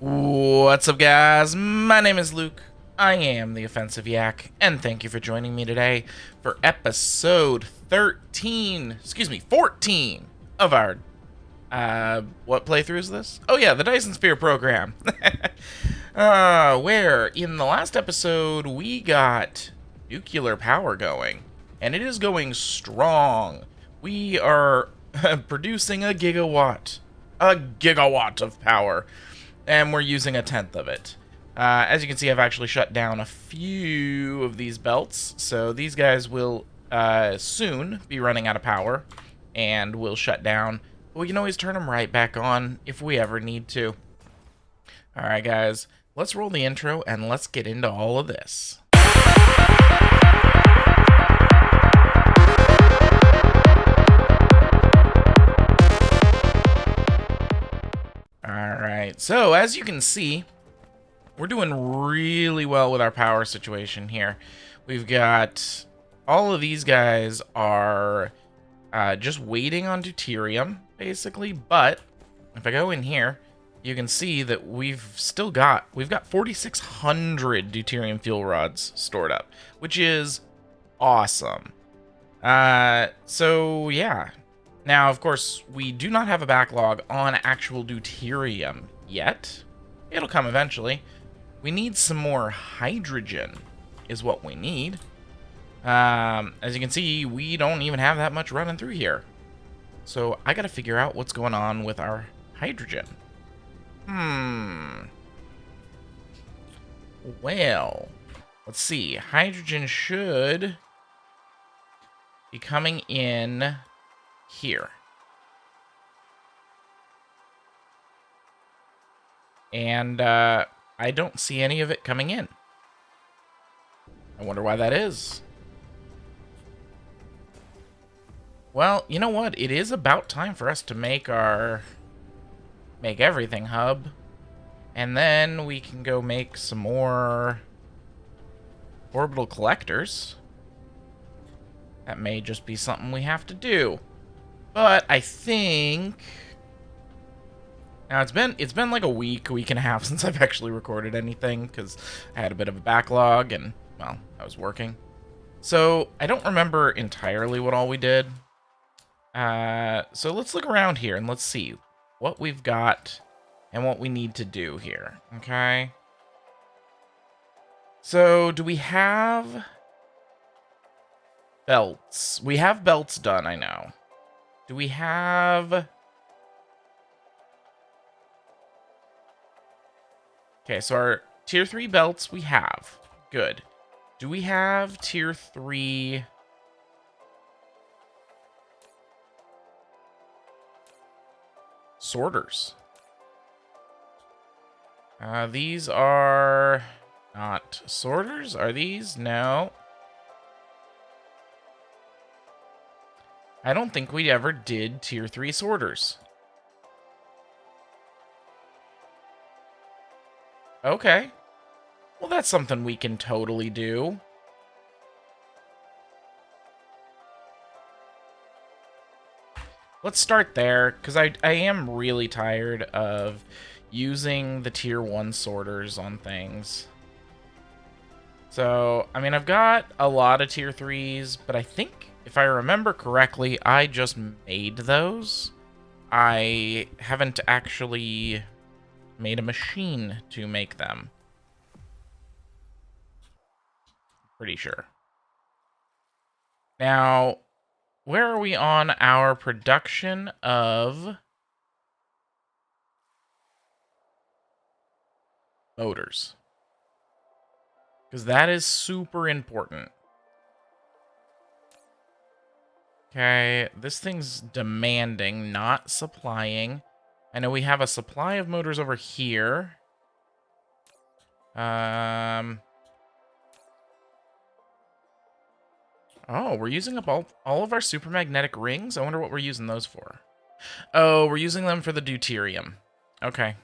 What's up, guys? My name is Luke. I am the Offensive Yak, and thank you for joining me today for episode 14 of our, what playthrough is this? Oh yeah, the Dyson Sphere Program. Where in the last episode we got nuclear power going, and it is going strong. We are producing a gigawatt of power, and we're using 1/10 of it. As you can see, I've actually shut down a few of these belts, so these guys will soon be running out of power, and will shut down. But we can always turn them right back on if we ever need to. Alright, guys, let's roll the intro, and let's get into all of this. Alright, so as you can see, we're doing really well with our power situation here. We've got all of these guys are just waiting on deuterium, basically. But if I go in here, you can see that we've got 4,600 deuterium fuel rods stored up, which is awesome. So yeah. Now, of course, we do not have a backlog on actual deuterium yet. It'll come eventually. We need some more hydrogen, is what we need. As you can see, we don't even have that much running through here. So I gotta figure out what's going on with our hydrogen. Well, let's see. Hydrogen should be coming in here. And I don't see any of it coming in. I wonder why that is. Well, you know what? It is about time for us to make everything hub. And then we can go make some more orbital collectors. That may just be something we have to do. But I think now it's been like a week and a half since I've actually recorded anything, because I had a bit of a backlog and, well, I was working. So I don't remember entirely what all we did. So let's look around here and let's see what we've got and what we need to do here, okay? So do we have belts? We have belts done, I know. Do we have... Okay, so our tier 3 belts we have. Good. Do we have tier 3... sorters? These are not sorters. Are these? No. I don't think we ever did tier 3 sorters. Okay. Well, that's something we can totally do. Let's start there, because I am really tired of using the tier 1 sorters on things. So, I mean, I've got a lot of tier 3s, but I think, if I remember correctly, I just made those. I haven't actually made a machine to make them. Pretty sure. Now, where are we on our production of motors? Because that is super important. Okay, this thing's demanding, not supplying. I know we have a supply of motors over here. Oh, we're using up all of our super magnetic rings? I wonder what we're using those for. Oh, we're using them for the deuterium. Okay.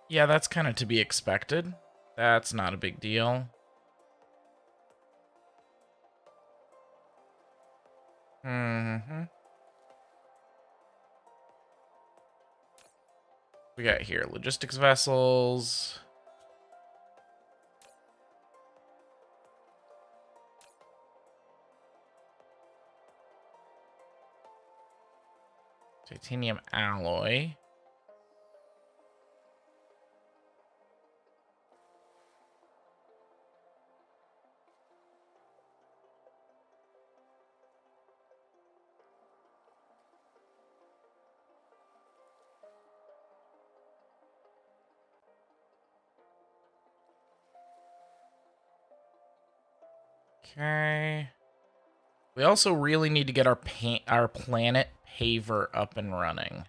Yeah, that's kind of to be expected. That's not a big deal. We got here logistics vessels. Titanium alloy. Okay. We also really need to get our planet paver up and running.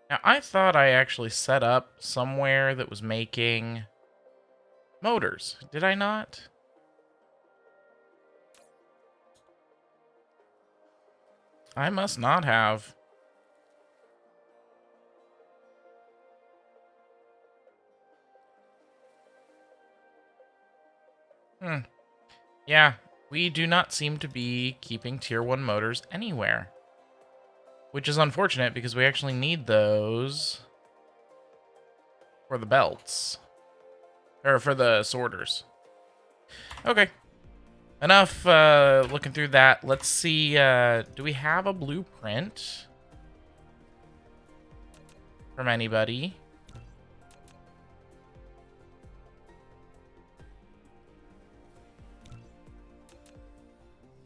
Now, I thought I actually set up somewhere that was making motors. Did I not? I must not have. Yeah, we do not seem to be keeping tier 1 motors anywhere. Which is unfortunate because we actually need those for the belts. Or for the sorters. Okay. Enough looking through that. Let's see, do we have a blueprint from anybody?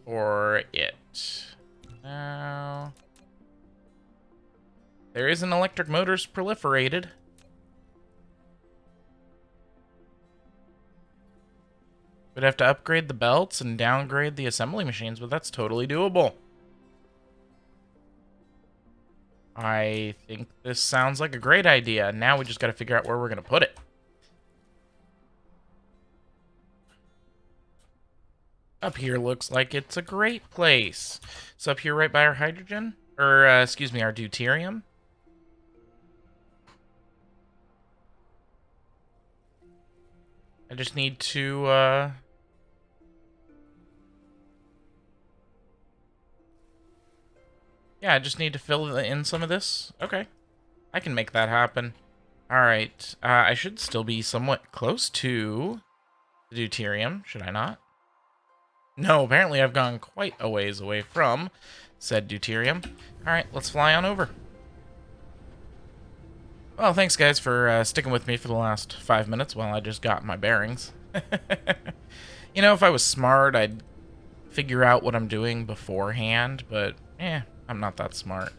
Or it? No. There is an electric motors proliferated. We'd have to upgrade the belts and downgrade the assembly machines, but that's totally doable. I think this sounds like a great idea. Now we just got to figure out where we're going to put it. Up here looks like it's a great place. It's up here right by our hydrogen. Or, excuse me, our deuterium. I just need to, yeah, I just need to fill in some of this. Okay. I can make that happen. Alright. I should still be somewhat close to the deuterium, should I not? No, apparently I've gone quite a ways away from said deuterium. Alright, let's fly on over. Well, thanks guys for sticking with me for the last 5 minutes while I just got my bearings. You know, if I was smart, I'd figure out what I'm doing beforehand, but I'm not that smart.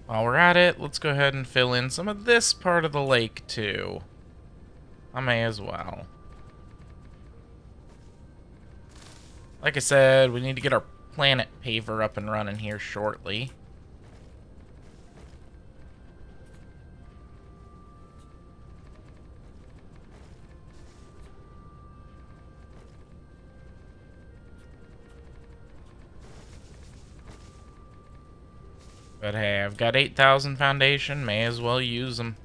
While we're at it, let's go ahead and fill in some of this part of the lake, too. I may as well. Like I said, we need to get our planet paver up and running here shortly. But hey, I've got 8,000 foundation, may as well use them.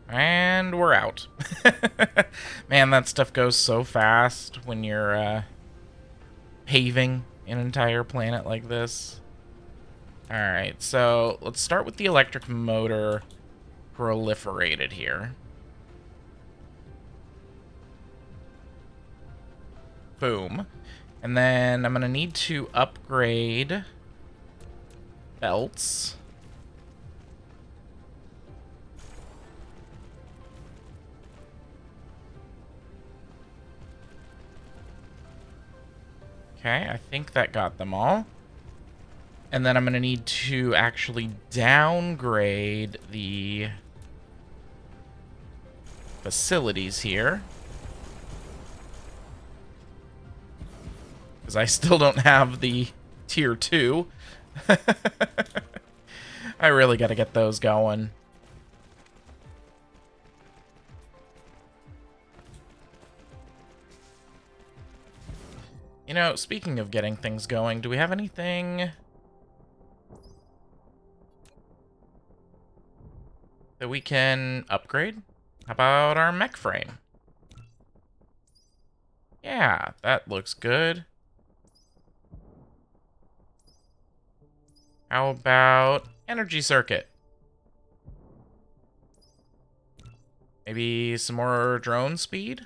And we're out. Man, that stuff goes so fast when you're paving an entire planet like this. Alright, so let's start with the electric motor proliferated here. Boom. And then I'm going to need to upgrade belts. Okay, I think that got them all. And then I'm going to need to actually downgrade the facilities here. because I still don't have the tier 2. I really got to get those going. You know, speaking of getting things going, do we have anything that we can upgrade? How about our mech frame? Yeah, that looks good. How about energy circuit? Maybe some more drone speed?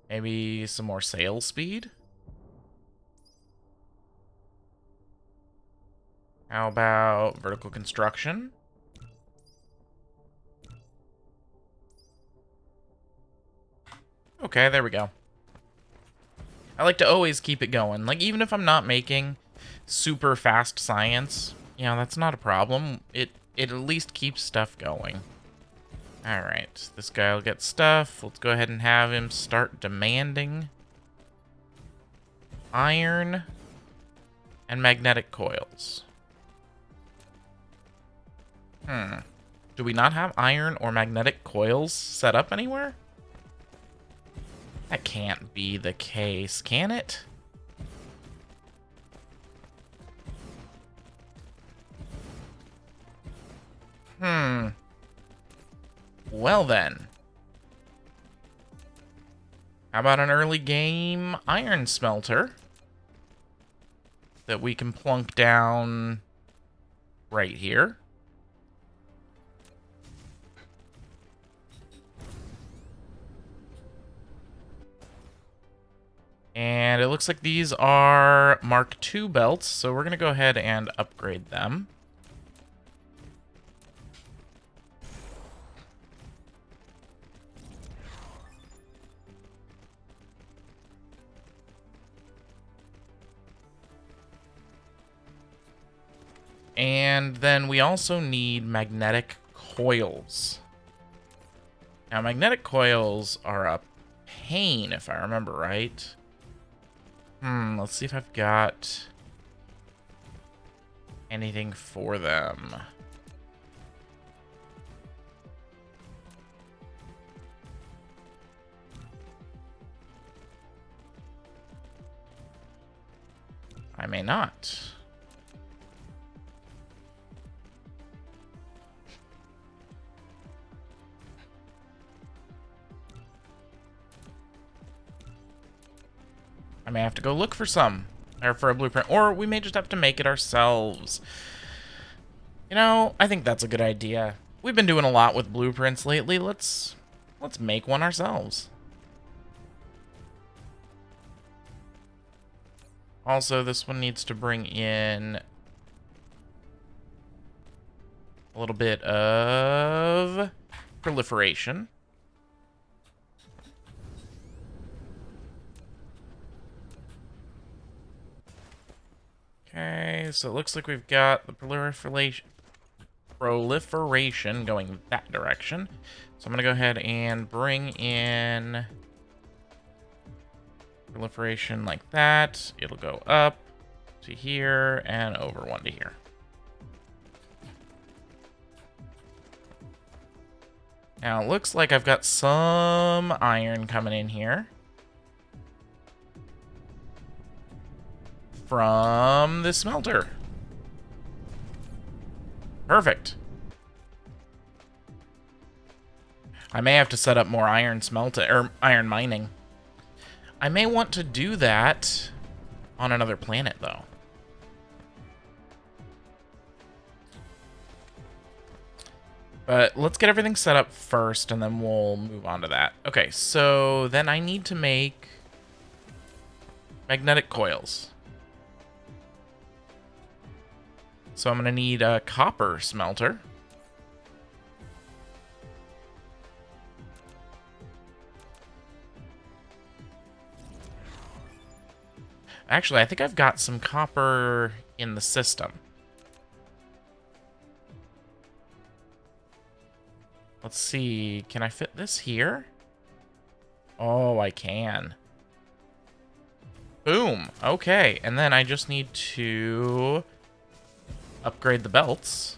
Maybe some more sail speed? How about vertical construction? Okay, there we go. I like to always keep it going. Like, even if I'm not making super fast science, you know, that's not a problem. It at least keeps stuff going. Alright, this guy will get stuff. Let's go ahead and have him start demanding iron and magnetic coils. Do we not have iron or magnetic coils set up anywhere? That can't be the case, can it? Well then. How about an early game iron smelter that we can plunk down right here? And it looks like these are Mark II belts, so we're going to go ahead and upgrade them. And then we also need magnetic coils. Now, magnetic coils are a pain, if I remember right. Let's see if I've got anything for them. I may not. I may have to go look for some, or for a blueprint, or we may just have to make it ourselves. You know, I think that's a good idea. We've been doing a lot with blueprints lately. Let's make one ourselves. Also, this one needs to bring in a little bit of proliferation. Okay, so it looks like we've got the proliferation going that direction. So I'm going to go ahead and bring in proliferation like that. It'll go up to here and over one to here. Now it looks like I've got some iron coming in here from the smelter. Perfect. I may have to set up more iron smelting or iron mining. I may want to do that on another planet though. But let's get everything set up first and then we'll move on to that. Okay, so then I need to make magnetic coils. So I'm going to need a copper smelter. Actually, I think I've got some copper in the system. Let's see. Can I fit this here? Oh, I can. Boom. Okay, and then I just need to upgrade the belts.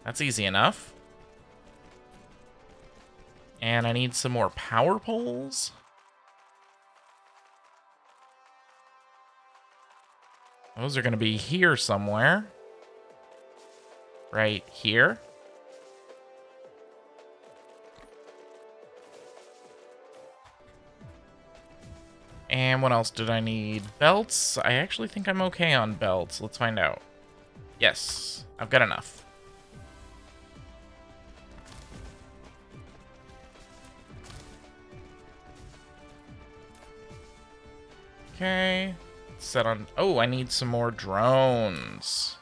That's easy enough. And I need some more power poles. Those are going to be here somewhere. Right here. And what else did I need? Belts? I actually think I'm okay on belts. Let's find out. Yes, I've got enough. Okay. Set on... Oh, I need some more drones.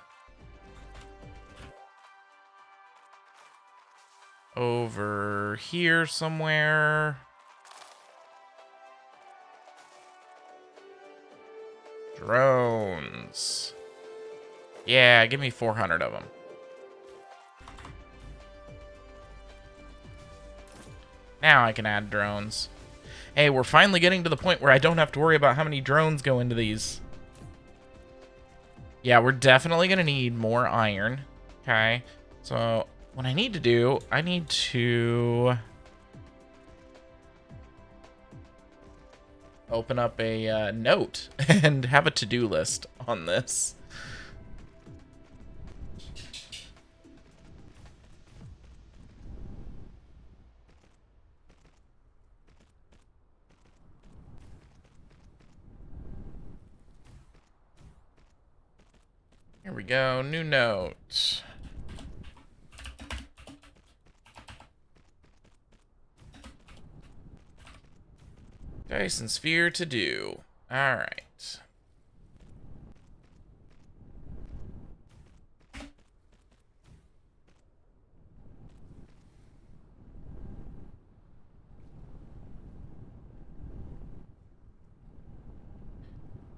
Over here somewhere. Drones. Yeah, give me 400 of them. Now I can add drones. Hey, we're finally getting to the point where I don't have to worry about how many drones go into these. Yeah, we're definitely going to need more iron. Okay. So, what I need to do, I need to open up a note and have a to-do list on this. Here we go, new note. Dyson Sphere to do. Alright.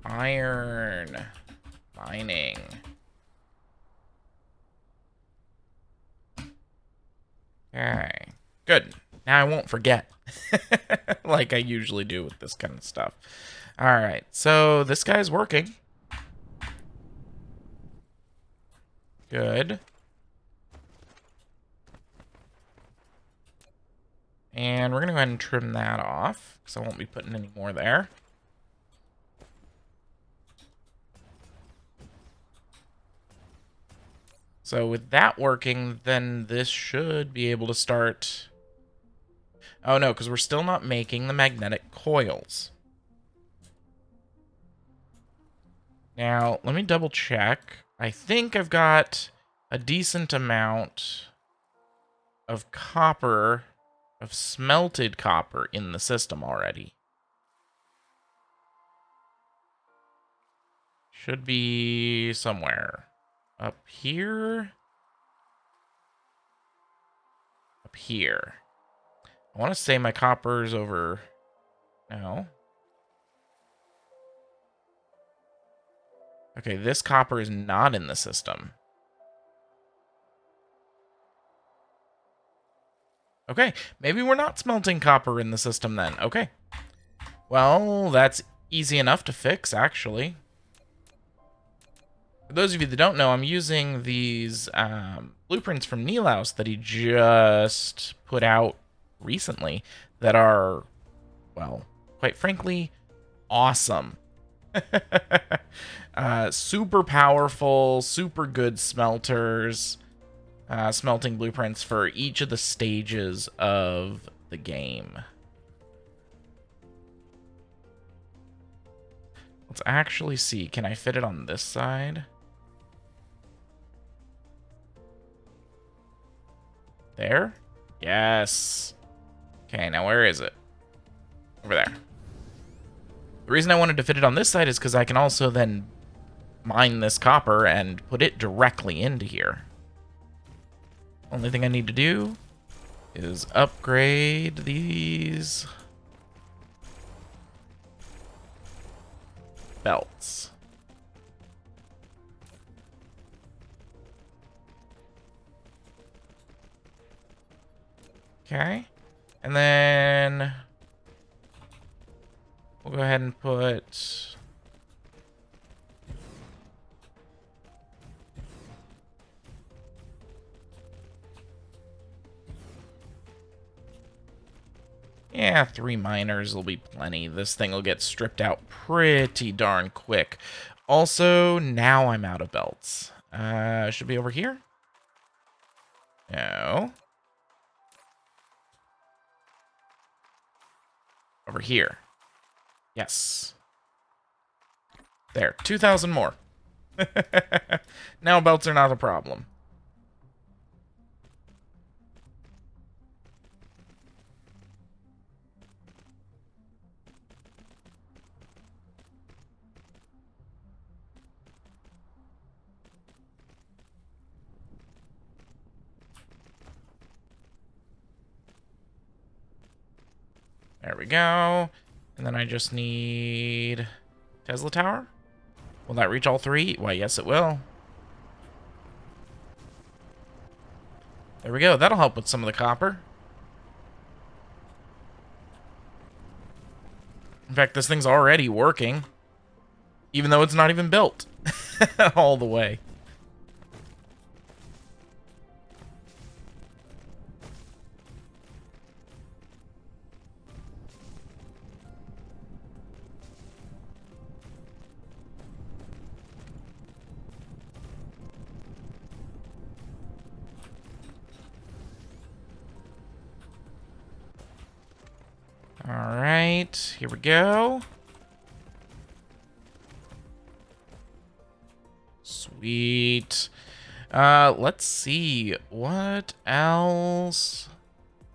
Iron. Mining. Okay. Good. Now I won't forget. Like I usually do with this kind of stuff. Alright, so this guy's working. Good. And we're going to go ahead and trim that off, because I won't be putting any more there. So with that working, then this should be able to start... Oh no, because we're still not making the magnetic coils. Now, let me double check. I think I've got a decent amount of copper, of smelted copper in the system already. Should be somewhere. Up here? Up here. I want to say my copper's over... No. Okay, this copper is not in the system. Okay, maybe we're not smelting copper in the system then. Okay. Well, that's easy enough to fix, actually. For those of you that don't know, I'm using these blueprints from Nilaus that he just put out recently that are, well, quite frankly, awesome. Super powerful, super good smelters. Smelting blueprints for each of the stages of the game. Let's actually see. Can I fit it on this side? There? Yes. Okay, now where is it? Over there. The reason I wanted to fit it on this side is because I can also then mine this copper and put it directly into here. Only thing I need to do is upgrade these belts. Okay. And then We'll go ahead and put... Yeah, 3 miners will be plenty. This thing will get stripped out pretty darn quick. Also, now I'm out of belts. Should be over here? No. Over here. Yes. There, 2,000 more. Now belts are not a problem. There we go. And then I just need Tesla Tower. Will that reach all 3? Why, yes, it will. There we go. That'll help with some of the copper. In fact, this thing's already working, even though it's not even built all the way. Alright, here we go. Sweet. Let's see. What else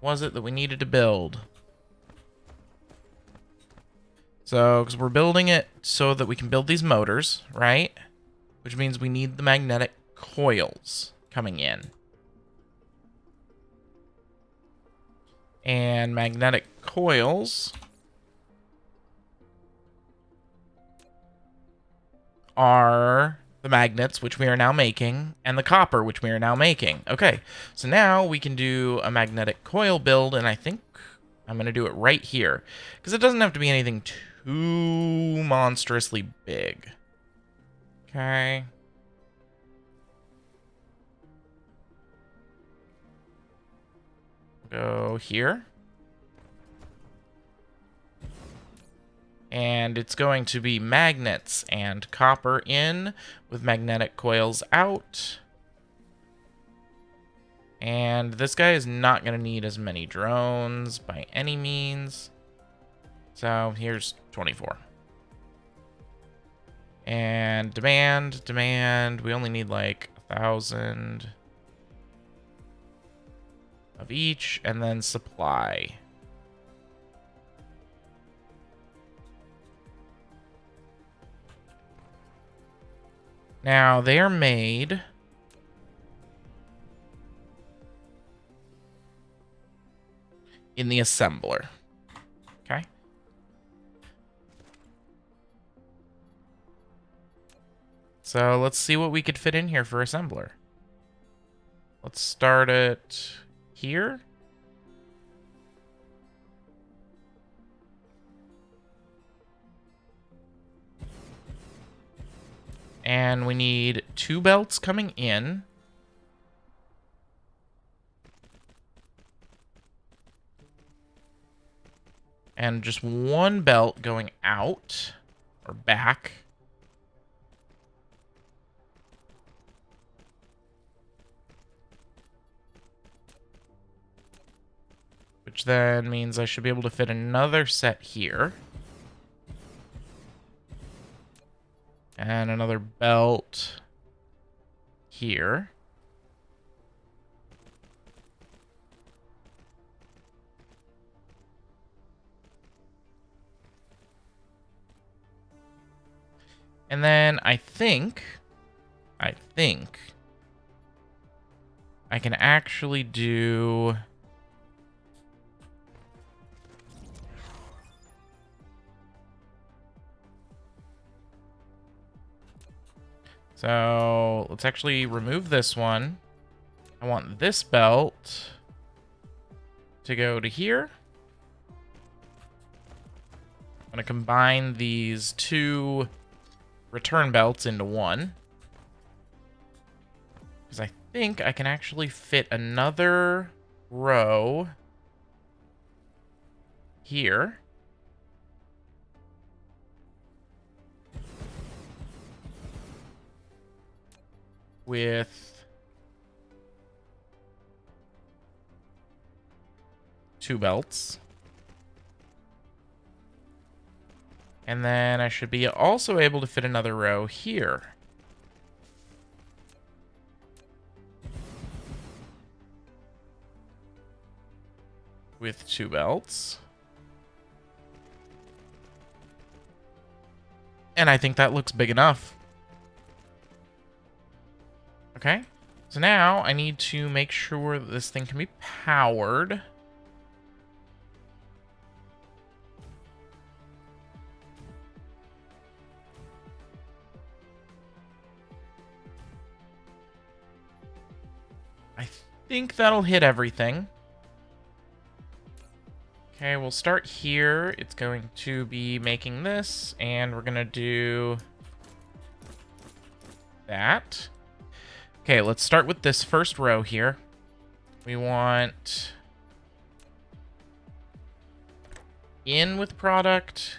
was it that we needed to build? So, because we're building it so that we can build these motors, right? Which means we need the magnetic coils coming in. And magnetic coils are the magnets, which we are now making, and the copper, which we are now making. Okay, so now we can do a magnetic coil build, and I think I'm going to do it right here, because it doesn't have to be anything too monstrously big. Okay. Go here. And it's going to be magnets and copper in with magnetic coils out. And this guy is not going to need as many drones by any means. So here's 24. And demand. We only need like 1,000 of each, and then supply. Now, they are made in the assembler. Okay. So let's see what we could fit in here for assembler. Let's start it here. And we need 2 belts coming in. And just 1 belt going out or back. Which then means I should be able to fit another set here. And another belt here. And then I think I can actually do... So let's actually remove this one. I want this belt to go to here. I'm going to combine these two return belts into one. Because I think I can actually fit another row here. With 2 belts. And then I should be also able to fit another row here. With 2 belts. And I think that looks big enough. Okay. So now I need to make sure that this thing can be powered. I think that'll hit everything. Okay, we'll start here. It's going to be making this, and we're going to do that. Okay, let's start with this first row here. We want in with product,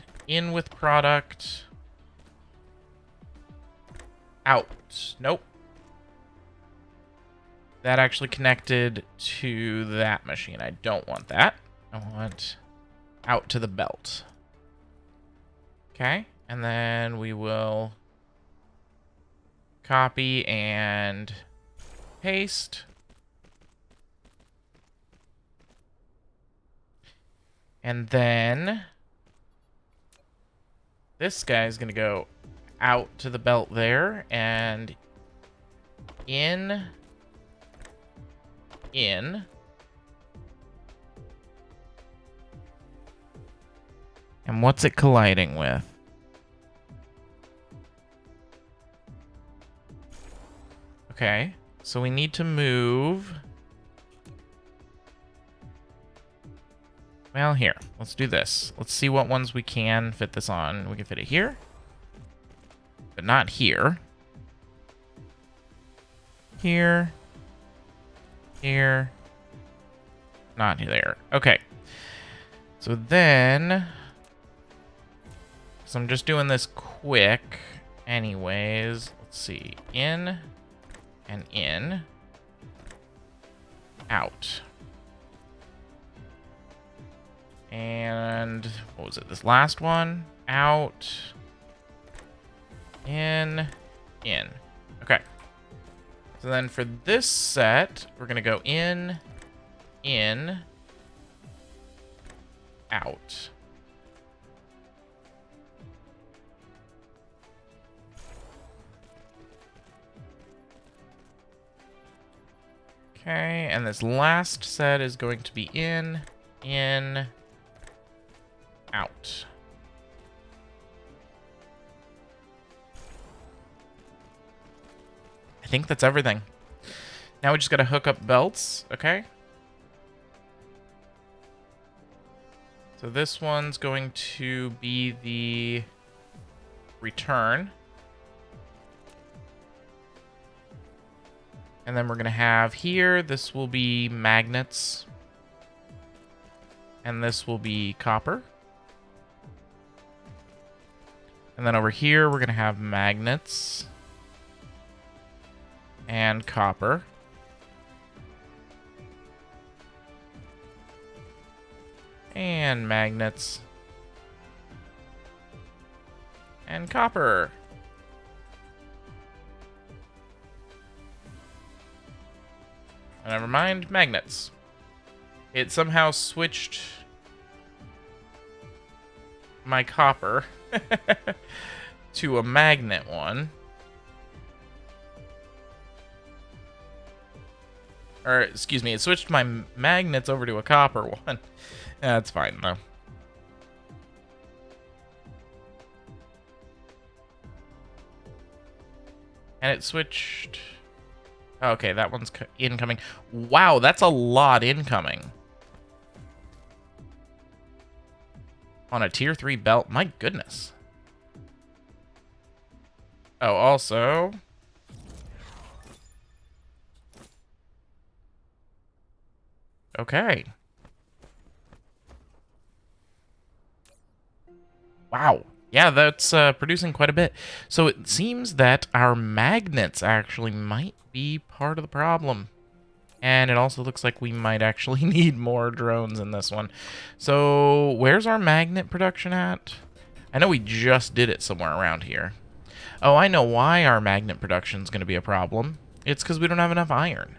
out. Nope. That actually connected to that machine. I don't want that. I want out to the belt. Okay, and then we will copy and paste. And then this guy's going to go out to the belt there and in. And what's it colliding with? Okay, so we need to move. Well, here, let's do this. Let's see what ones we can fit this on. We can fit it here, but not here. Here. Here. Not there. Okay. So then, so I'm just doing this quick anyways. Let's see. In and in. Out. And what was it? This last one? Out. In. Okay. So then for this set, we're going to go in, out. Okay, and this last set is going to be in, out. I think that's everything. Now we just gotta hook up belts, okay? So this one's going to be the return. And then we're gonna have here, this will be magnets. And this will be copper. And then over here, we're gonna have magnets. And copper. And magnets. And copper. Never mind, magnets. It somehow switched my copper to a magnet one. Or, excuse me, it switched my magnets over to a copper one. That's fine, though. And it switched... Okay, that one's incoming. Wow, that's a lot incoming. On a tier 3 belt? My goodness. Oh, also... Okay. Wow. Yeah, that's producing quite a bit. So it seems that our magnets actually might be part of the problem. And it also looks like we might actually need more drones in this one. So where's our magnet production at? I know we just did it somewhere around here. Oh, I know why our magnet production is going to be a problem. It's because we don't have enough iron.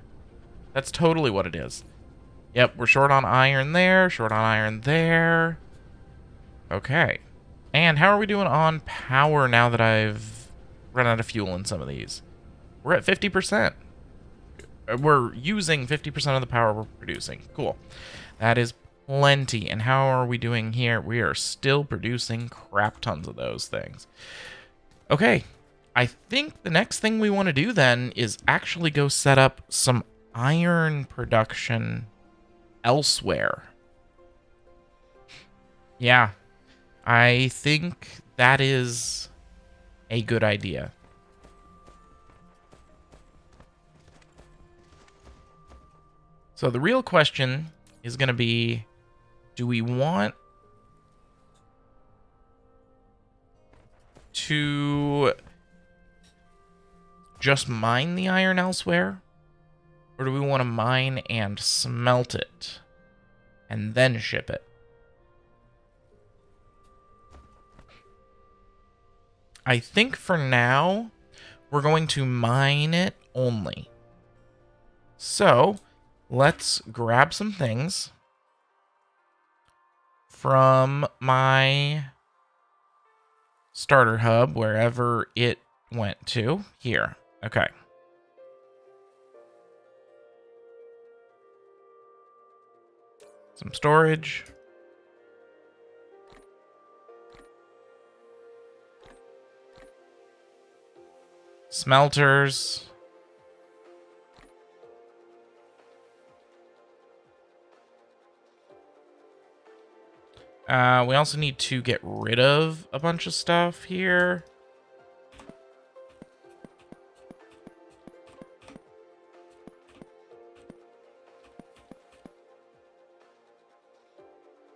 That's totally what it is. Yep, we're short on iron there, short on iron there. Okay. And how are we doing on power now that I've run out of fuel in some of these? We're at 50%. We're using 50% of the power we're producing. Cool. That is plenty. And how are we doing here? We are still producing crap tons of those things. Okay. I think the next thing we want to do then is actually go set up some iron production elsewhere. Yeah. I think that is a good idea. So the real question is going to be, do we want to just mine the iron elsewhere? Or do we want to mine and smelt it and then ship it? I think for now, we're going to mine it only. So let's grab some things from my starter hub, wherever it went to. Here. Okay. Some storage. Smelters. We also need to get rid of a bunch of stuff here.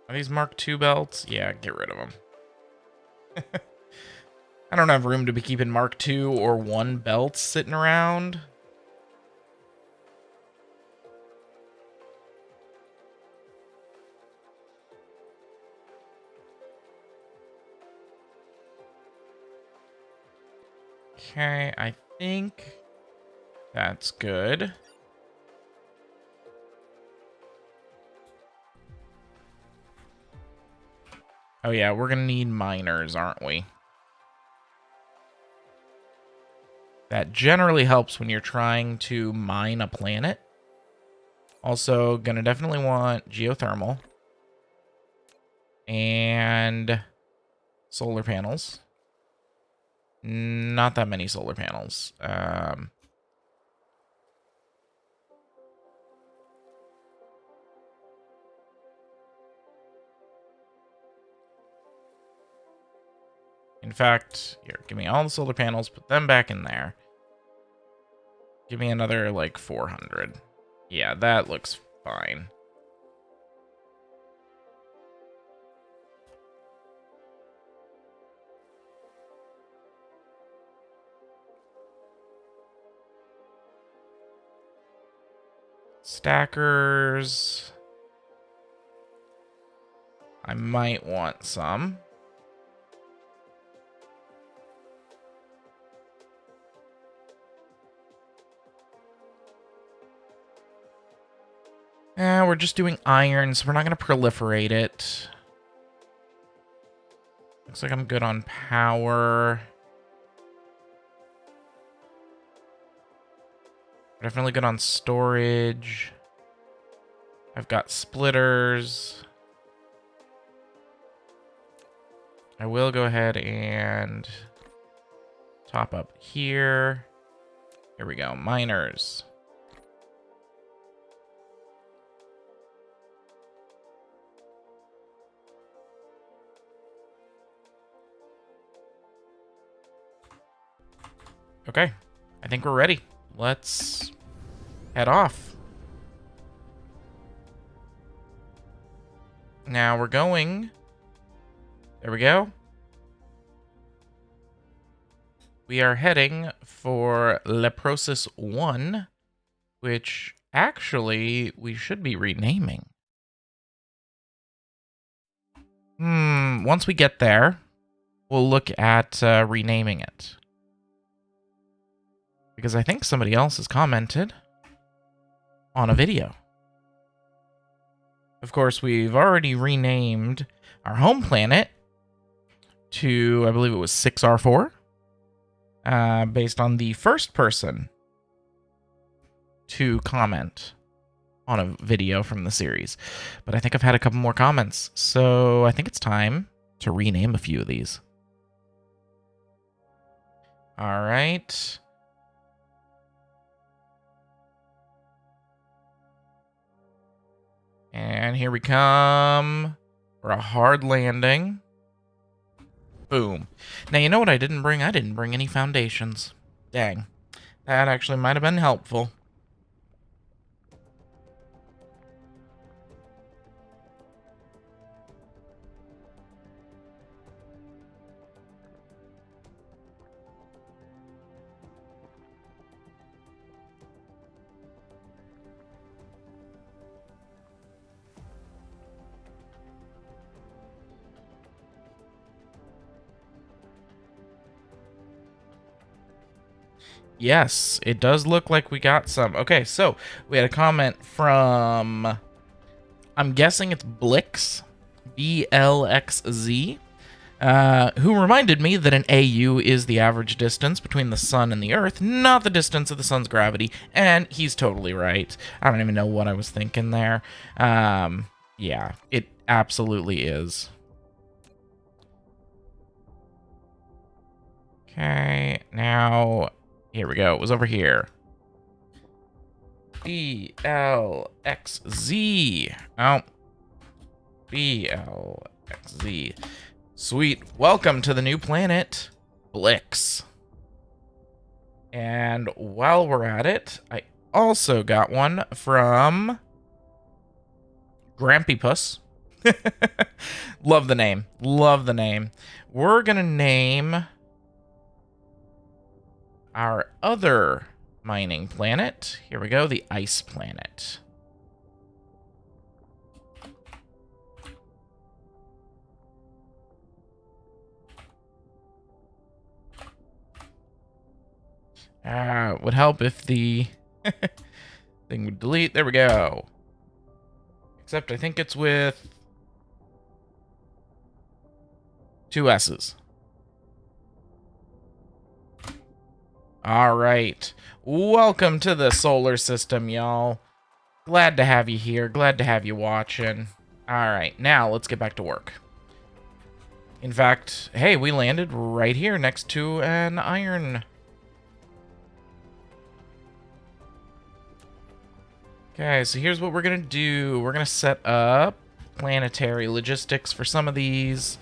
Are these Mark II belts? Yeah, get rid of them. I don't have room to be keeping Mark II or 1 belts sitting around. Okay, I think that's good. Oh yeah, we're gonna need miners, aren't we? That generally helps when you're trying to mine a planet. Also, gonna definitely want geothermal. And solar panels. Not that many solar panels. In fact, here, give me all the solar panels, put them back in there. Give me another, like, 400. Yeah, that looks fine. Stackers. I might want some. We're just doing iron, so we're not going to proliferate it. Looks like I'm good on power. Definitely good on storage. I've got splitters. I will go ahead and top up here. Here we go, miners. Okay, I think we're ready. Let's head off. Now we're going... There we go. We are heading for Leprosis 1, which actually we should be renaming. Once we get there, we'll look at renaming it. Because I think somebody else has commented on a video. Of course, we've already renamed our home planet to, I believe it was 6R4, based on the first person to comment on a video from the series. But I think I've had a couple more comments, so I think it's time to rename a few of these. All right. And here we come for a hard landing. Boom. Now, you know what I didn't bring? I didn't bring any foundations. Dang. That actually might have been helpful. Yes, it does look like we got some. Okay, so we had a comment from, I'm guessing it's Blix, BLXZ, who reminded me that an AU is the average distance between the sun and the Earth, not the distance of the sun's gravity, and he's totally right. I don't even know what I was thinking there. Yeah, it absolutely is. Okay, now... Here we go. It was over here. BLXZ. Oh. BLXZ. Sweet. Welcome to the new planet, Blix. And while we're at it, I also got one from Grampypuss. Love the name. Love the name. We're going to name our other mining planet. Here we go, the ice planet. Would help if the thing would delete. There we go. Except I think it's with 2 S's. All right. Welcome to the solar system, y'all. Glad to have you here. Glad to have you watching. All right. Now, let's get back to work. In fact, hey, we landed right here next to an iron. Okay, so here's what we're going to do. We're going to set up planetary logistics for some of these.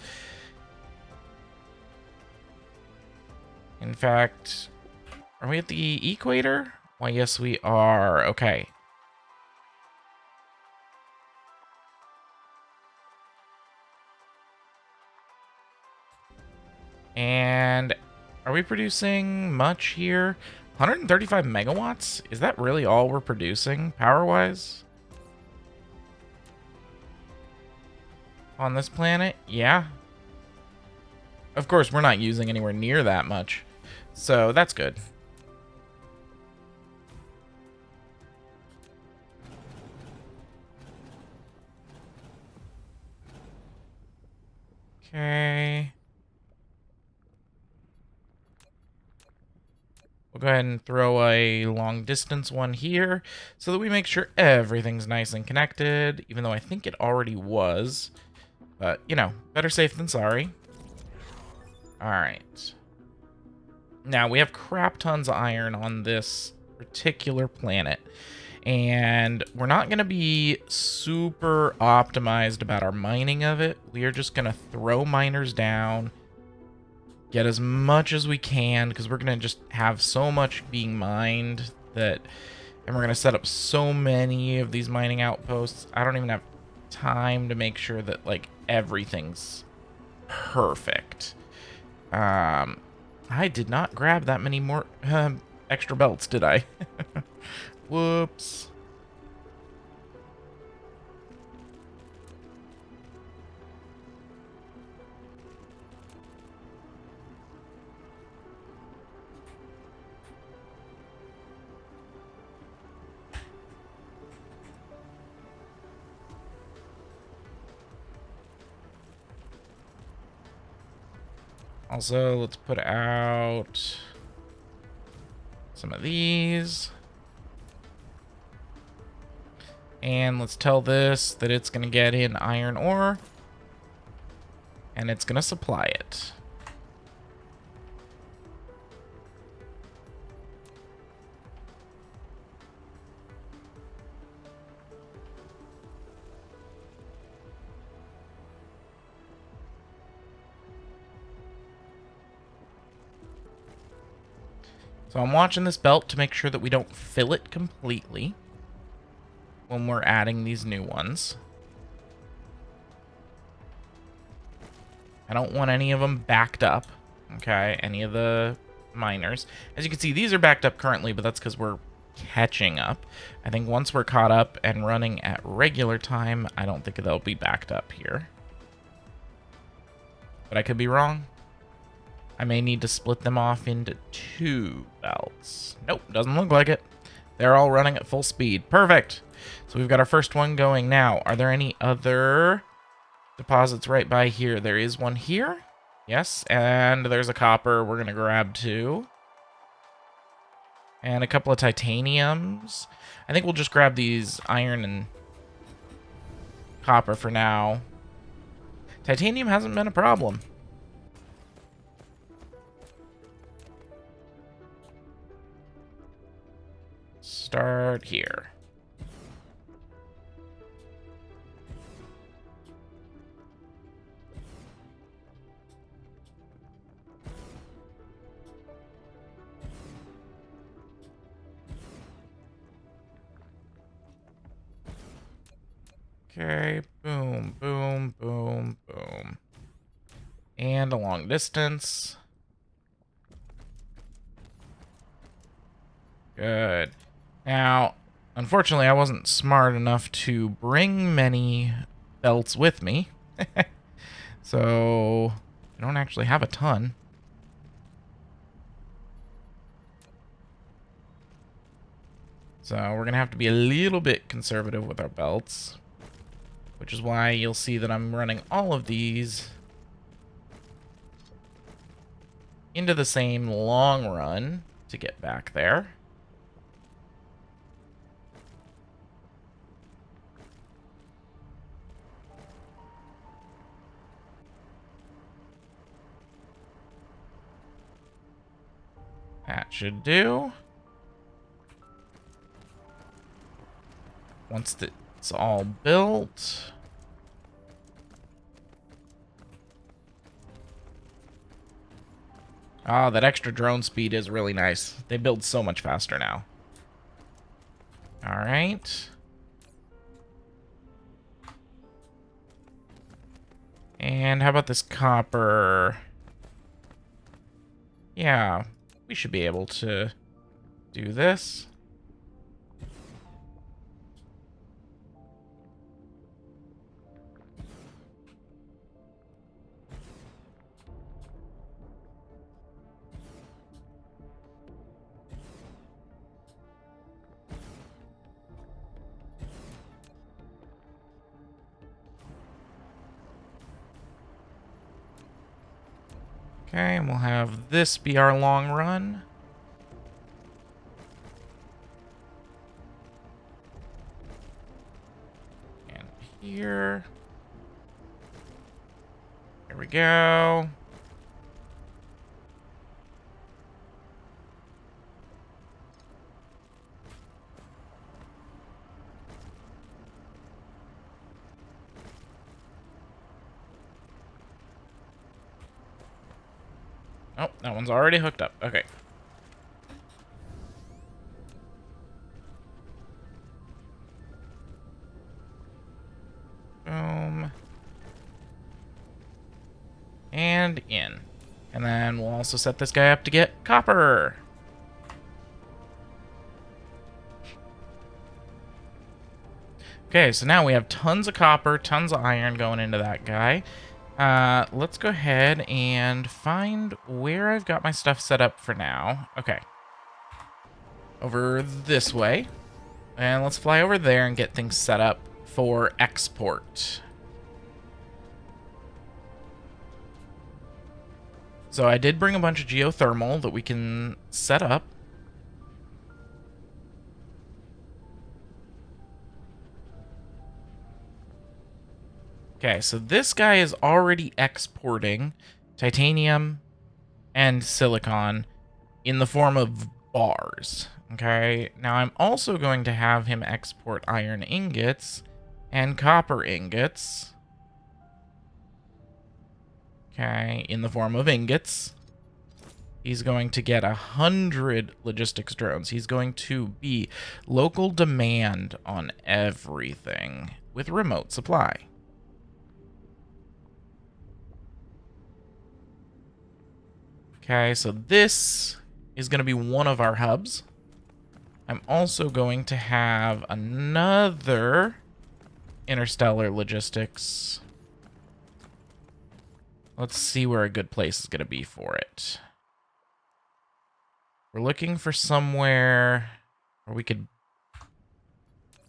In fact... Are we at the equator? Why, yes, we are. Okay. And are we producing much here? 135 megawatts? Is that really all we're producing, power-wise? On this planet? Yeah. Of course, we're not using anywhere near that much. So, that's good. Okay. We'll go ahead and throw a long distance one here so that we make sure everything's nice and connected, even though I think it already was. But, you know, better safe than sorry. All right. Now, we have crap tons of iron on this particular planet. And we're not going to be super optimized about our mining of it. We are just going to throw miners down get as much as we can, because we're going to just have so much being mined that... And we're going to set up so many of these mining outposts. I don't even have time to make sure that, like, everything's perfect. I did not grab that many more extra belts, did I? Whoops. Also, let's put out some of these. And let's tell this that it's going to get in iron ore. And it's going to supply it. So I'm watching this belt to make sure that we don't fill it completely when we're adding these new ones. I don't want any of them backed up, okay, any of the miners. As you can see, these are backed up currently, but that's because we're catching up. I think once we're caught up and running at regular time, I don't think they'll be backed up here. But I could be wrong. I may need to split them off into 2 belts. Nope, doesn't look like it. They're all running at full speed. Perfect. So we've got our first one going now. Are there any other deposits right by here? There is one here. Yes, and there's a copper. We're going to grab 2. And a couple of titaniums. I think we'll just grab these iron and copper for now. Titanium hasn't been a problem. Start here. Okay, boom, boom, boom, boom. And a long distance. Good. Now, unfortunately, I wasn't smart enough to bring many belts with me. So, I don't actually have a ton. So, we're going to have to be a little bit conservative with our belts. Which is why you'll see that I'm running all of these into the same long run to get back there. That should do. Once it's all built. Oh, that extra drone speed is really nice. They build so much faster now. All right. And how about this copper? Yeah, we should be able to do this. Okay, and we'll have this be our long run. And here. There we go. Oh, that one's already hooked up. Okay. Boom. And in. And then we'll also set this guy up to get copper. Okay, so now we have tons of copper, tons of iron going into that guy. Let's go ahead and find where I've got my stuff set up for now. Okay. Over this way. And let's fly over there and get things set up for export. So I did bring a bunch of geothermal that we can set up. Okay, so this guy is already exporting titanium and silicon in the form of bars. Okay, now I'm also going to have him export iron ingots and copper ingots. Okay, in the form of ingots. He's going to get 100 logistics drones. He's going to be local demand on everything with remote supply. Okay, so this is going to be one of our hubs. I'm also going to have another interstellar logistics. Let's see where a good place is going to be for it. We're looking for somewhere where we could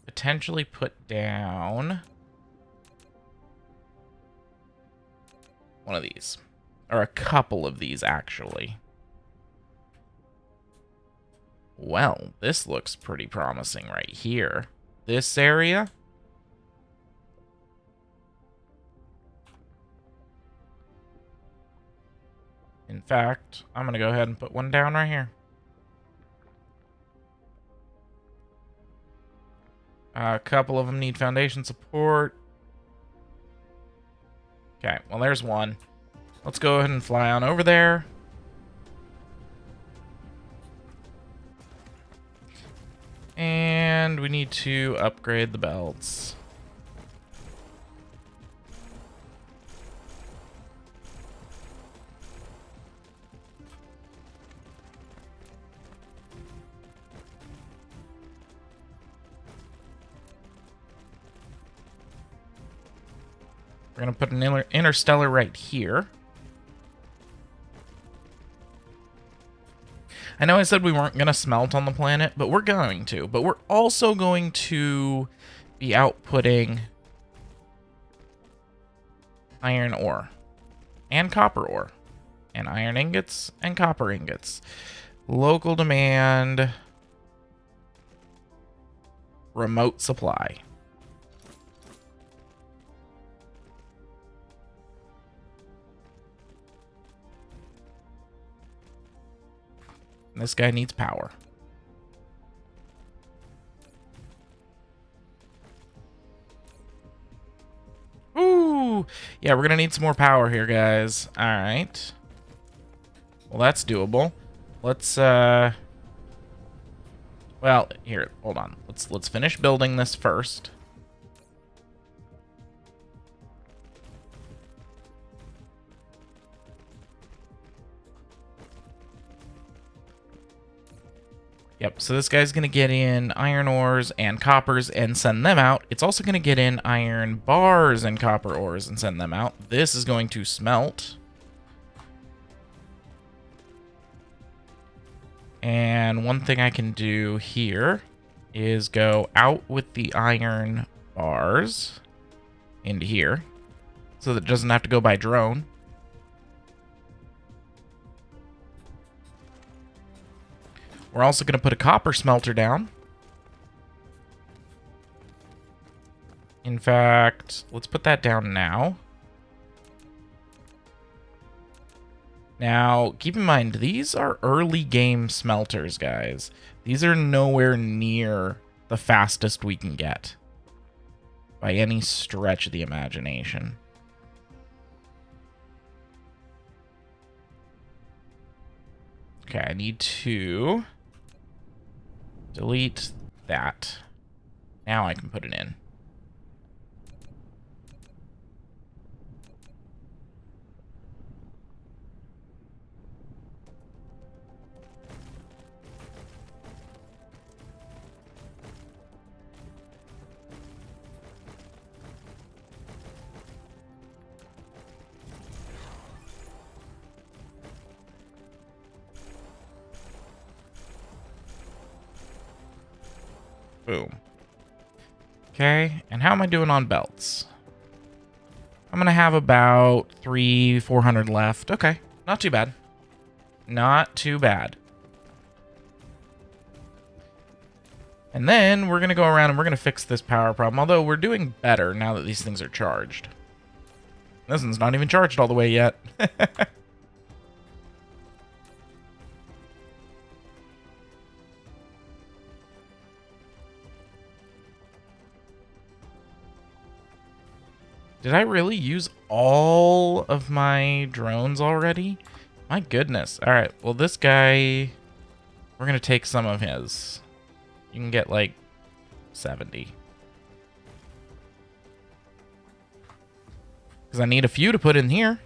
potentially put down one of these. Or a couple of these, actually. Well, this looks pretty promising right here. This area. In fact, I'm going to go ahead and put one down right here. A couple of them need foundation support. Okay, well, there's one. Let's go ahead and fly on over there. And we need to upgrade the belts. We're going to put an interstellar right here. I know I said we weren't going to smelt on the planet, but we're going to. But we're also going to be outputting iron ore and copper ore and iron ingots and copper ingots. Local demand, remote supply. This guy needs power. Ooh! Yeah, we're gonna need some more power here, guys. Alright. Well, that's doable. Let's, well, here, hold on. Let's finish building this first. Yep, so this guy's going to get in iron ores and coppers and send them out. It's also going to get in iron bars and copper ores and send them out. This is going to smelt. And one thing I can do here is go out with the iron bars into here so that it doesn't have to go by drone. We're also going to put a copper smelter down. In fact, let's put that down now. Now, keep in mind, these are early game smelters, guys. These are nowhere near the fastest we can get by any stretch of the imagination. Okay, I need to delete that. Now I can put it in. Boom. Okay, and how am I doing on belts? I'm gonna have about 400 left. Okay, not too bad. Not too bad. And then we're gonna go around and we're gonna fix this power problem, although we're doing better now that these things are charged. This one's not even charged all the way yet. Did I really use all of my drones already? My goodness. All right, well, this guy, we're going to take some of his. You can get like 70. Because I need a few to put in here.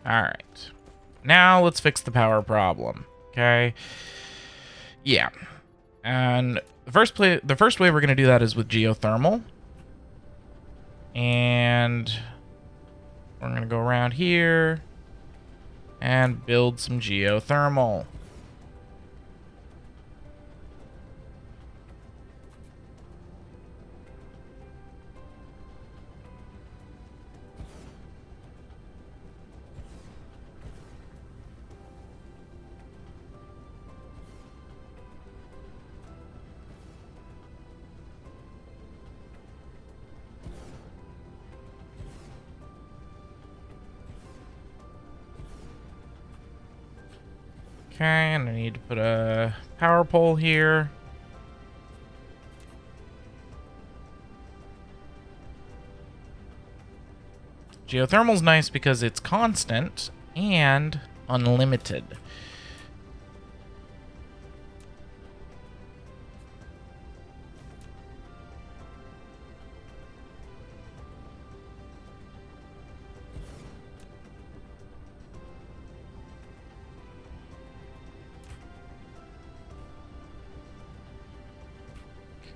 All right. Now let's fix the power problem. Okay. Yeah. And the first way we're going to do that is with geothermal. And we're going to go around here and build some geothermal. Okay, and I need to put a power pole here. Geothermal's nice because it's constant and unlimited.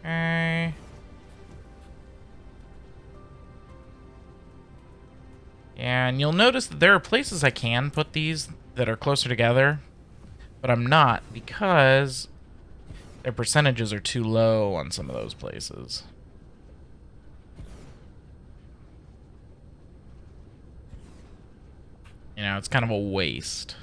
Okay. And you'll notice that there are places I can put these that are closer together, but I'm not because their percentages are too low on some of those places. You know, it's kind of a waste.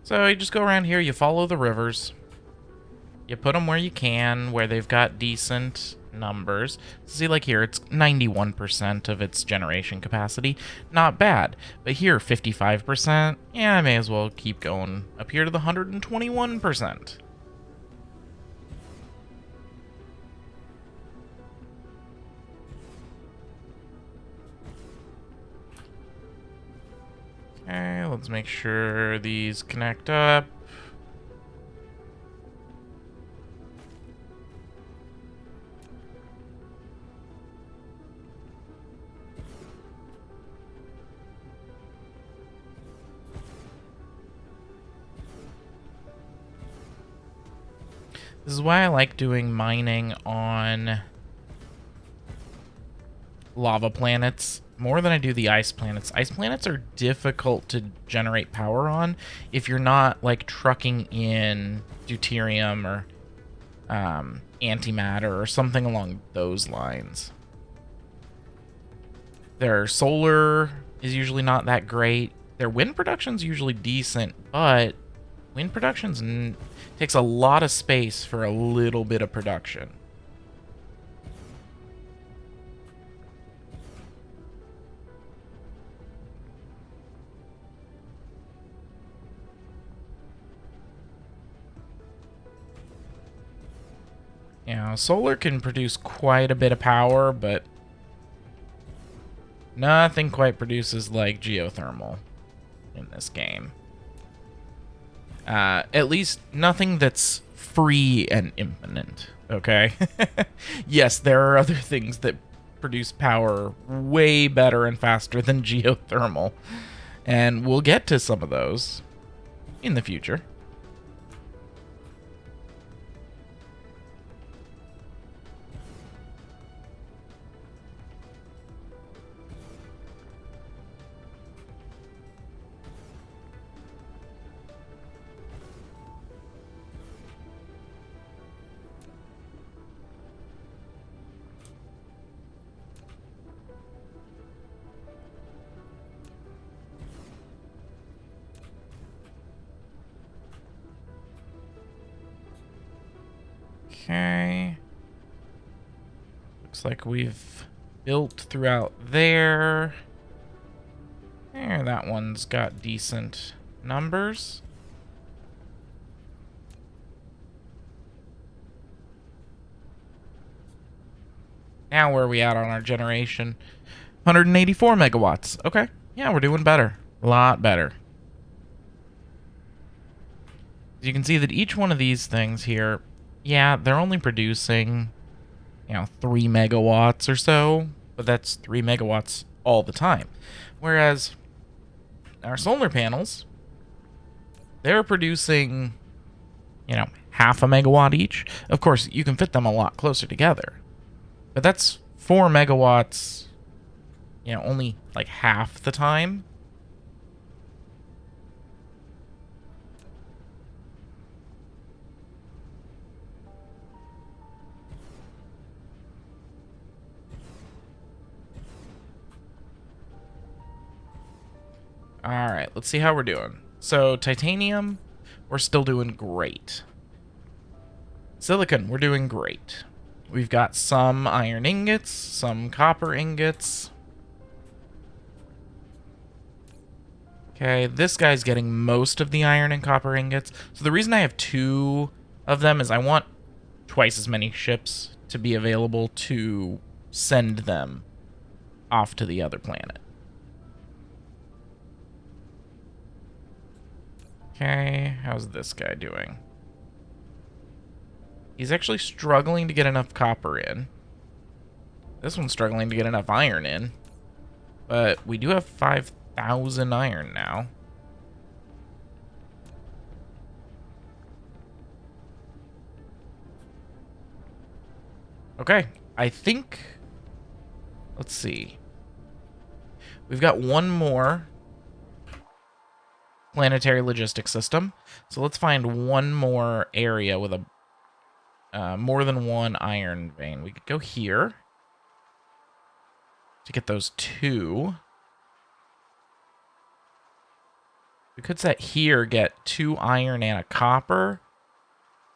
So you just go around here, you follow the rivers. You put them where you can, where they've got decent numbers. See, like here, it's 91% of its generation capacity. Not bad. But here, 55%. Yeah, I may as well keep going up here to the 121%. Okay, let's make sure these connect up. This is why I like doing mining on lava planets more than I do the ice planets. Ice planets are difficult to generate power on if you're not like trucking in deuterium or antimatter or something along those lines. Their solar is usually not that great. Their wind production's usually decent, but Wind production's takes a lot of space for a little bit of production. Yeah, solar can produce quite a bit of power, but nothing quite produces like geothermal in this game. At least nothing that's free and infinite, okay? Yes, there are other things that produce power way better and faster than geothermal, and we'll get to some of those in the future. Okay. Looks like we've built throughout there. That one's got decent numbers. Now where are we at on our generation? 184 megawatts. Okay. Yeah, we're doing better. A lot better. You can see that each one of these things here, yeah, they're only producing, 3 megawatts or so, but that's 3 megawatts all the time. Whereas our solar panels, they're producing, half a megawatt each. Of course, you can fit them a lot closer together, but that's 4 megawatts, only like half the time. All right, let's see how we're doing. So titanium, we're still doing great. Silicon, we're doing great. We've got some iron ingots, some copper ingots. Okay, this guy's getting most of the iron and copper ingots. So the reason I have 2 of them is I want twice as many ships to be available to send them off to the other planet. Okay, how's this guy doing? He's actually struggling to get enough copper in. This one's struggling to get enough iron in. But we do have 5,000 iron now. Okay, I think... Let's see. We've got one more planetary logistics system. So let's find one more area with a more than one iron vein. We could go here to get those 2. We could set here, get 2 iron and a copper.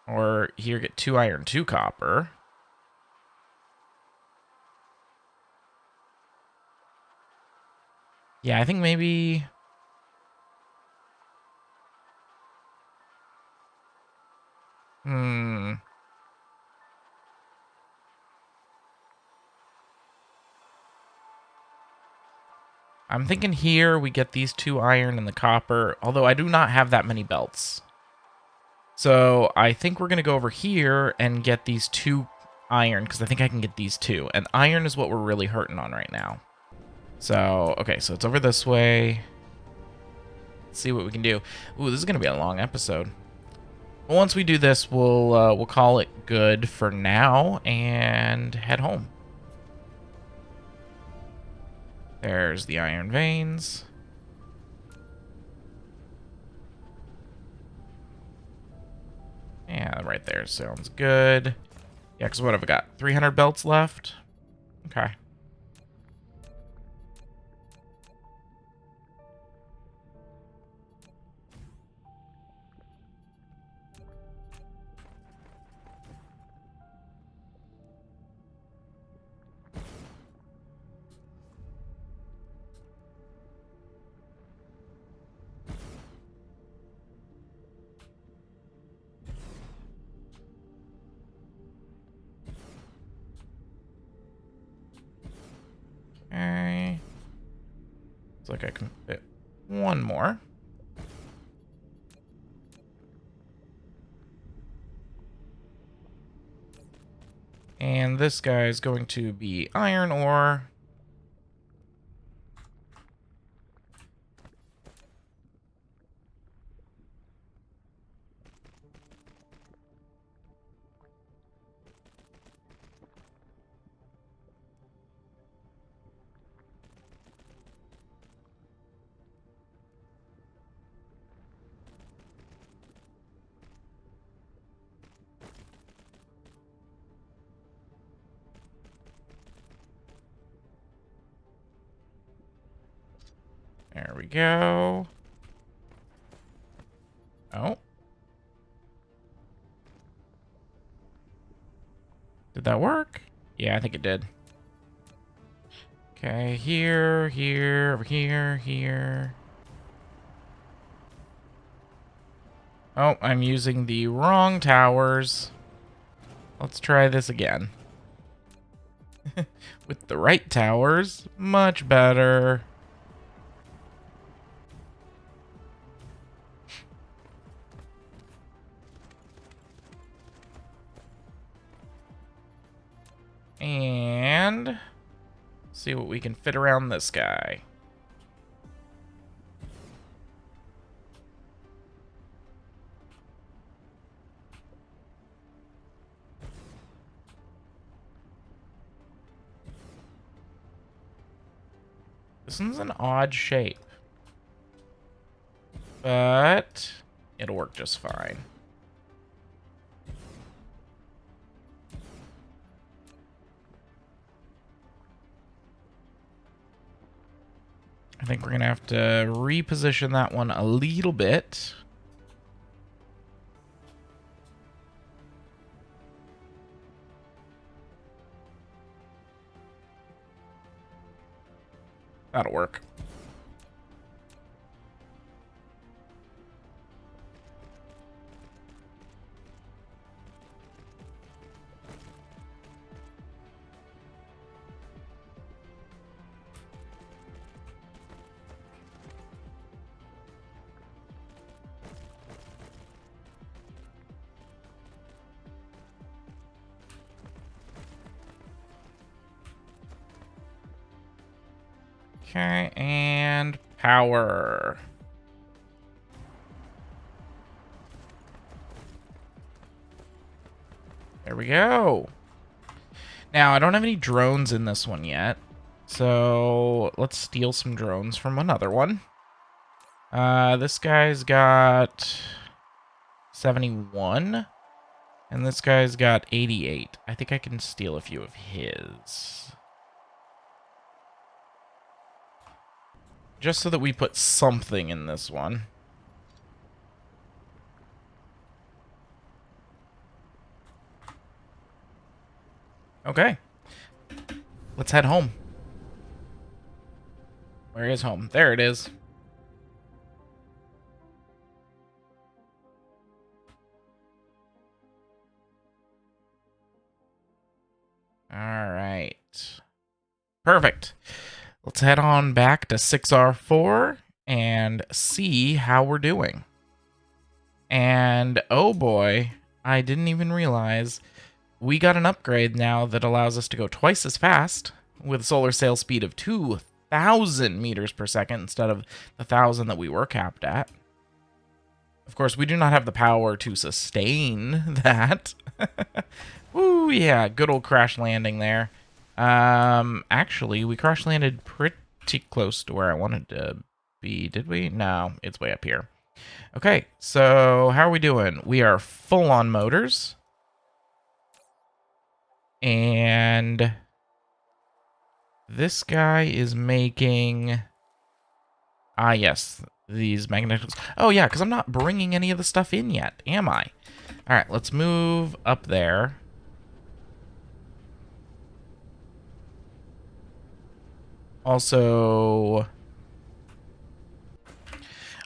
Or here, get 2 iron, 2 copper. Yeah, I think maybe... I'm thinking here we get these 2 iron and the copper, although I do not have that many belts. So I think we're going to go over here and get these 2 iron, because I think I can get these 2. And iron is what we're really hurting on right now. So, okay, so it's over this way. Let's see what we can do. Ooh, this is going to be a long episode. But once we do this, we'll call it good for now and head home. There's the iron veins. Yeah, right there sounds good. Yeah, because what have I got? 300 belts left? Okay. Looks like I can fit one more. And this guy is going to be iron ore. There we go. Oh. Did that work? Yeah, I think it did. Okay, here, here, over here, here. Oh, I'm using the wrong towers. Let's try this again. With the right towers, much better. And see what we can fit around this guy. This one's an odd shape, but it'll work just fine. I think we're gonna have to reposition that one a little bit. That'll work. Okay, and power. There we go. Now, I don't have any drones in this one yet, so let's steal some drones from another one. This guy's got 71, and this guy's got 88. I think I can steal a few of his. Just so that we put something in this one. Okay. Let's head home. Where is home? There it is. All right. Perfect. Let's head on back to 6R4 and see how we're doing. And oh boy, I didn't even realize we got an upgrade now that allows us to go twice as fast with a solar sail speed of 2,000 meters per second instead of the 1,000 that we were capped at. Of course, we do not have the power to sustain that. Ooh, yeah, good old crash landing there. Actually, we crash landed pretty close to where I wanted to be, did we? No, it's way up here. Okay, so how are we doing? We are full on motors. And this guy is making... Ah, yes, these magnetics. Oh, yeah, because I'm not bringing any of the stuff in yet, am I? All right, let's move up there. Also,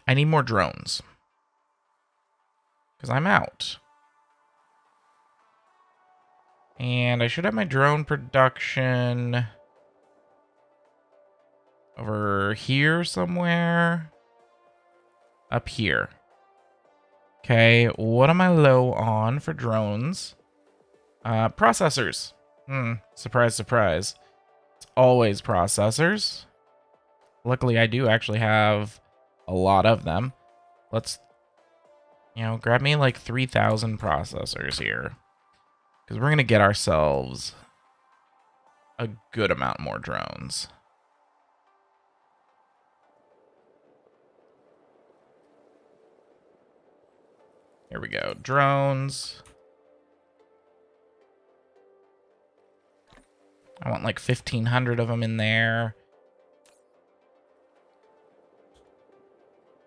I need more drones. Because I'm out. And I should have my drone production over over here somewhere. Up here. Okay, what am I low on for drones? Processors. Surprise, surprise. It's always processors. Luckily, I do actually have a lot of them. Let's, grab me like 3,000 processors here. Because we're going to get ourselves a good amount more drones. Here we go. Drones. I want like 1,500 of them in there.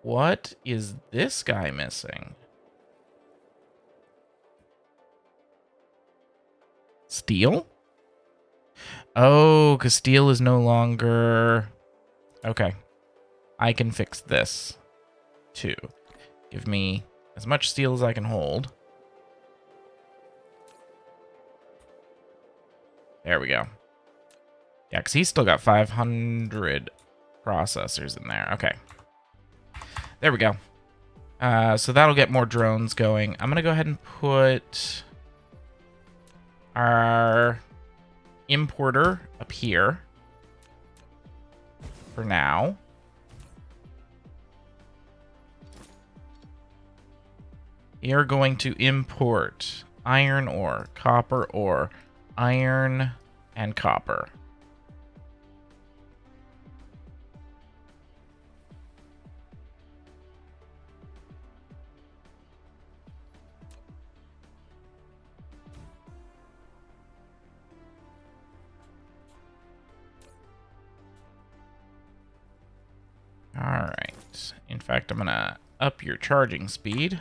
What is this guy missing? Steel? Oh, because steel is no longer... Okay. I can fix this, too. Give me as much steel as I can hold. There we go. Yeah, because he's still got 500 processors in there. Okay. There we go. So that'll get more drones going. I'm going to go ahead and put our importer up here for now. You're going to import iron ore, copper ore, iron, and copper. Alright. In fact, I'm going to up your charging speed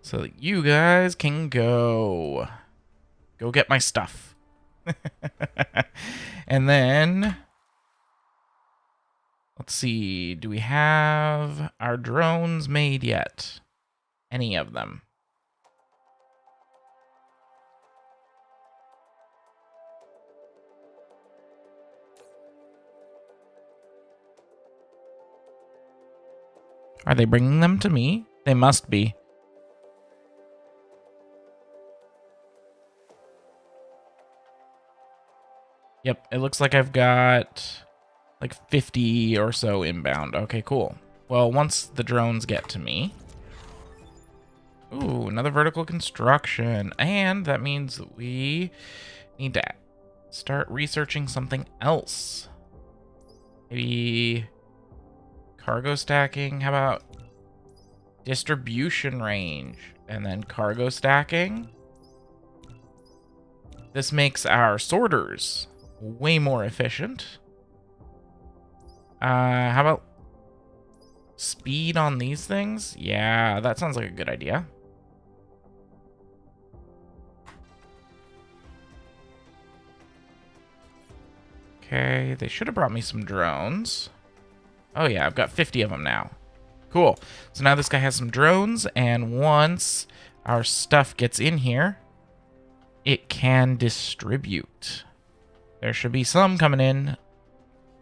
so that you guys can go get my stuff. And then, let's see, do we have our drones made yet? Any of them? Are they bringing them to me? They must be. Yep, it looks like I've got like 50 or so inbound. Okay, cool. Well, once the drones get to me... Ooh, another vertical construction. And that means that we need to start researching something else. Maybe cargo stacking. How about distribution range and then cargo stacking? This makes our sorters way more efficient. How about speed on these things? Yeah, that sounds like a good idea. Okay, they should have brought me some drones. Oh yeah, I've got 50 of them now. Cool. So now this guy has some drones, and once our stuff gets in here, it can distribute. There should be some coming in.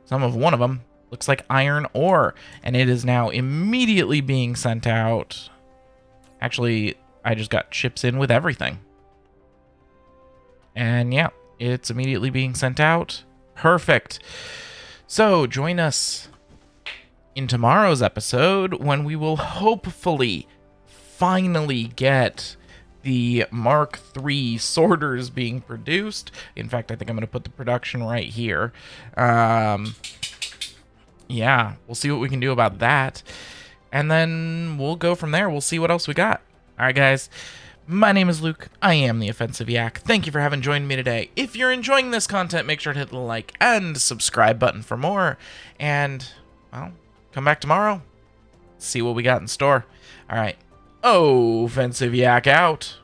Some of one of them looks like iron ore, and it is now immediately being sent out. Actually, I just got chips in with everything. And yeah, it's immediately being sent out. Perfect. So join us in tomorrow's episode when we will hopefully finally get the Mark III sorters being produced. In fact, I think I'm going to put the production right here. Yeah, we'll see what we can do about that. And then we'll go from there. We'll see what else we got. All right, guys. My name is Luke. I am the Offensive Yak. Thank you for having joined me today. If you're enjoying this content, make sure to hit the like and subscribe button for more. And, well, come back tomorrow. See what we got in store. All right. Offensive Yak out.